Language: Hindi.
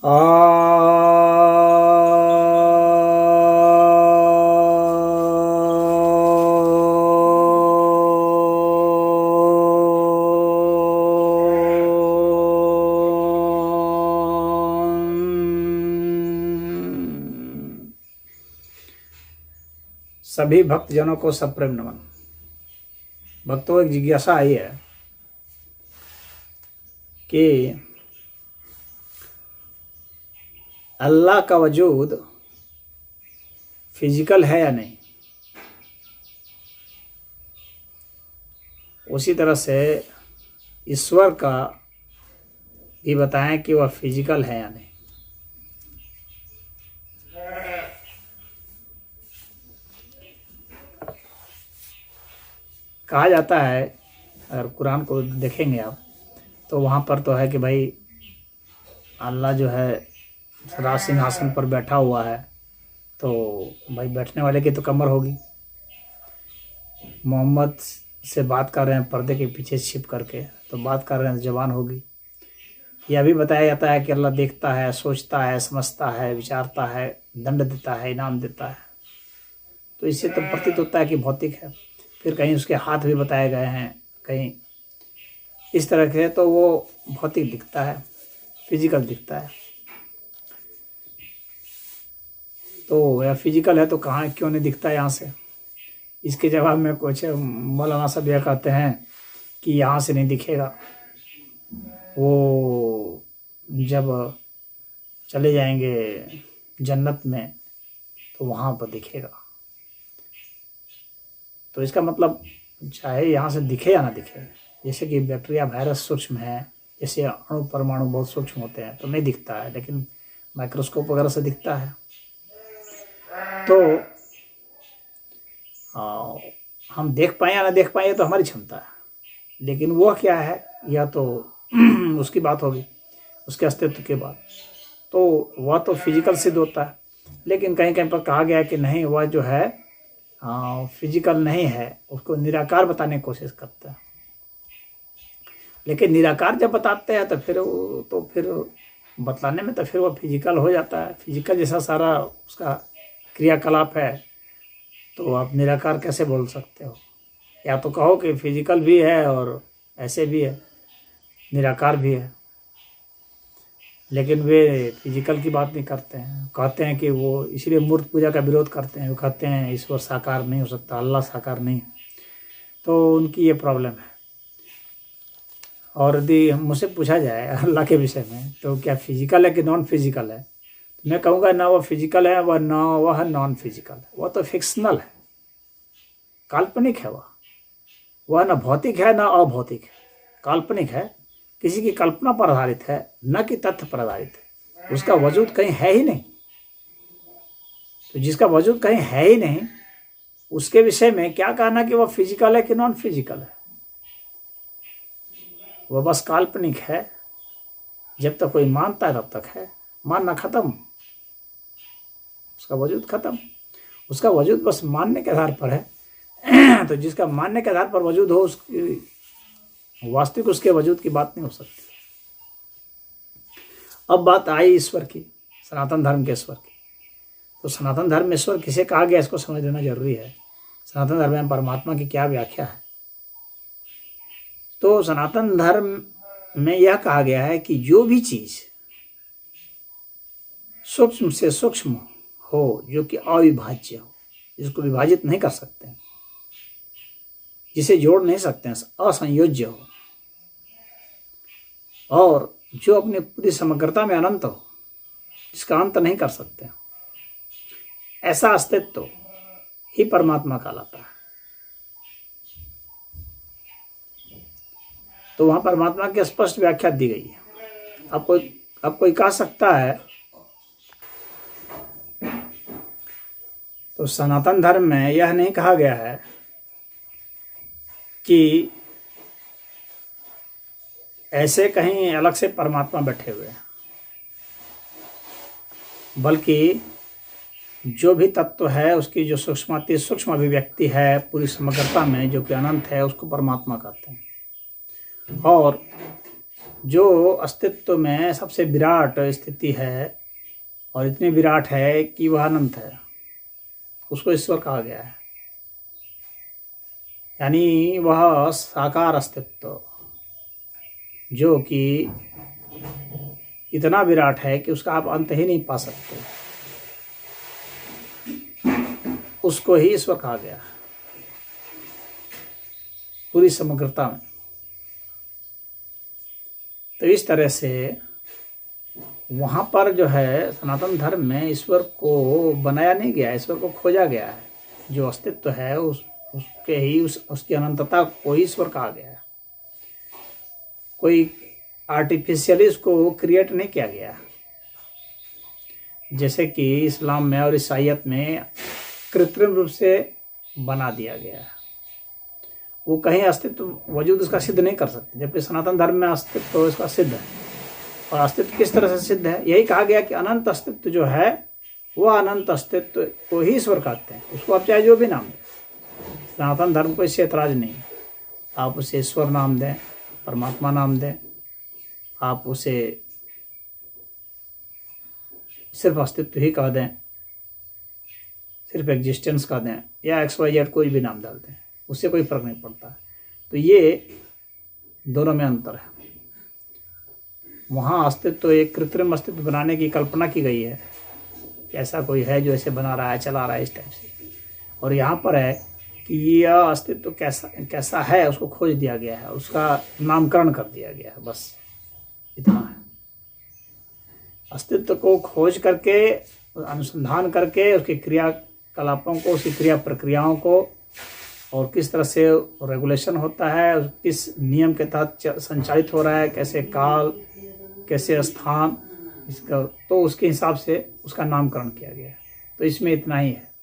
सभी भक्तजनों को सप्रेम नमन। भक्तों, एक जिज्ञासा आई है कि अल्लाह का वजूद फिजिकल है या नहीं। उसी तरह से ईश्वर का भी बताएं कि वह फिजिकल है या नहीं। कहा जाता है, अगर कुरान को देखेंगे आप तो वहाँ पर तो है कि भाई अल्लाह जो है राज सिंहासन पर बैठा हुआ है, तो भाई बैठने वाले की तो कमर होगी। मोहम्मद से बात कर रहे हैं पर्दे के पीछे छिप करके, तो बात कर रहे हैं ज़बान होगी। यह भी बताया जाता है कि अल्लाह देखता है, सोचता है, समझता है, विचारता है, दंड देता है, इनाम देता है। तो इससे तो प्रतीत होता है कि भौतिक है। फिर कहीं उसके हाथ भी बताए गए हैं, कहीं इस तरह के, तो वो भौतिक दिखता है, फिजिकल दिखता है। तो यह फिजिकल है तो कहाँ क्यों नहीं दिखता यहाँ से? इसके जवाब में कुछ मौलाना साहब यह कहते हैं कि यहाँ से नहीं दिखेगा, वो जब चले जाएंगे जन्नत में तो वहाँ पर दिखेगा। तो इसका मतलब चाहे यहाँ से दिखे या ना दिखे, जैसे कि बैक्टीरिया वायरस सूक्ष्म है, जैसे अणु परमाणु बहुत सूक्ष्म होते हैं तो नहीं दिखता है, लेकिन माइक्रोस्कोप वगैरह से दिखता है। तो हम देख पाए या ना देख पाए तो हमारी क्षमता है, लेकिन वह क्या है यह तो उसकी बात होगी, उसके अस्तित्व के बाद। तो वह तो फिजिकल सिद्ध होता है, लेकिन कहीं कहीं पर कहा गया है कि नहीं, वह जो है फिजिकल नहीं है, उसको निराकार बताने की कोशिश करते हैं। लेकिन निराकार जब बताते हैं तो फिर बतलाने में तो फिर वो फिजिकल हो जाता है। फिजिकल जैसा सारा उसका क्रियाकलाप है, तो आप निराकार कैसे बोल सकते हो? या तो कहो कि फिजिकल भी है और ऐसे भी है, निराकार भी है। लेकिन वे फिजिकल की बात नहीं करते हैं, कहते हैं कि वो इसलिए मूर्ति पूजा का विरोध करते हैं। वो कहते हैं ईश्वर साकार नहीं हो सकता, अल्लाह साकार नहीं। तो उनकी ये प्रॉब्लम है। और यदि मुझसे पूछा जाए अल्लाह के विषय में तो क्या फिजिकल है कि नॉन फिजिकल है, तो मैं कहूँगा ना वह फिजिकल है, वह नॉन फिजिकल है। वह तो फिक्शनल है, काल्पनिक है। वह न भौतिक है न अभौतिक है, काल्पनिक है, किसी की कल्पना पर आधारित है, न कि तथ्य पर आधारित है। उसका वजूद कहीं है ही नहीं। तो जिसका वजूद कहीं है ही नहीं, उसके विषय में क्या कहना कि वह फिजिकल है कि नॉन फिजिकल है? वह बस काल्पनिक है। जब तक कोई मानता है तब तक है, मानना खत्म, उसका वजूद खत्म। उसका वजूद बस मानने के आधार पर है। तो जिसका मानने के आधार पर वजूद हो, उसकी वास्तविक उसके वजूद की बात नहीं हो सकती। अब बात आई ईश्वर की, सनातन धर्म के ईश्वर की। तो सनातन धर्म में ईश्वर किसे कहा गया, इसको समझ लेना जरूरी है। सनातन धर्म में परमात्मा की क्या व्याख्या है? तो सनातन धर्म में यह कहा गया है कि जो भी चीज सूक्ष्म से सूक्ष्म हो, जो कि अविभाज्य हो, जिसको विभाजित नहीं कर सकते हैं, जिसे जोड़ नहीं सकते हैं, असंयोज्य हो, और जो अपनी पूरी समग्रता में अनंत हो, जिसका अंत नहीं कर सकते, ऐसा अस्तित्व ही परमात्मा कहलाता है। तो वहां परमात्मा की स्पष्ट व्याख्या दी गई है। अब कोई कह सकता है, तो सनातन धर्म में यह नहीं कहा गया है कि ऐसे कहीं अलग से परमात्मा बैठे हुए हैं, बल्कि जो भी तत्व है उसकी जो सूक्ष्माति सूक्ष्म अभिव्यक्ति है पूरी समग्रता में, जो कि अनंत है, उसको परमात्मा कहते हैं। और जो अस्तित्व में सबसे विराट स्थिति है और इतनी विराट है कि वह अनंत है, उसको ईश्वर कहा गया है। यानी वह साकार अस्तित्व जो कि इतना विराट है कि उसका आप अंत ही नहीं पा सकते, उसको ही ईश्वर कहा गया पूरी समग्रता में। तो इस तरह से वहाँ पर जो है सनातन धर्म में ईश्वर को बनाया नहीं गया, ईश्वर को खोजा गया है। जो अस्तित्व है उसके ही उसकी अनंतता को ईश्वर कहा गया है। कोई आर्टिफिशियली उसको क्रिएट नहीं किया गया, जैसे कि इस्लाम में और ईसाईयत में कृत्रिम रूप से बना दिया गया है। वो कहीं अस्तित्व वजूद उसका सिद्ध नहीं कर सकते, जबकि सनातन धर्म में अस्तित्व इसका सिद्ध है। और अस्तित्व किस तरह से सिद्ध है? यही कहा गया कि अनंत अस्तित्व जो है वह अनंत अस्तित्व को ही ईश्वर कहते हैं। उसको आप चाहे जो भी नाम दें, सनातन धर्म को इससे ऐतराज नहीं। आप उसे ईश्वर नाम दें, परमात्मा नाम दें, आप उसे सिर्फ अस्तित्व ही कह दें, सिर्फ एग्जिस्टेंस कह दें, या XYZ कोई भी नाम डाल दें, उससे कोई फर्क नहीं पड़ता। तो ये दोनों में अंतर है। वहाँ अस्तित्व एक कृत्रिम अस्तित्व बनाने की कल्पना की गई है कि ऐसा कोई है जो ऐसे बना रहा है, चला रहा है इस टाइप से। और यहाँ पर है कि यह अस्तित्व कैसा है उसको खोज दिया गया है, उसका नामकरण कर दिया गया है, बस इतना है। अस्तित्व को खोज करके, अनुसंधान करके, उसके क्रियाकलापों को, उसकी क्रिया प्रक्रियाओं को, और किस तरह से रेगुलेशन होता है, किस नियम के तहत संचालित हो रहा है, कैसे काल, कैसे स्थान, इसका तो उसके हिसाब से उसका नामकरण किया गया है। तो इसमें इतना ही है।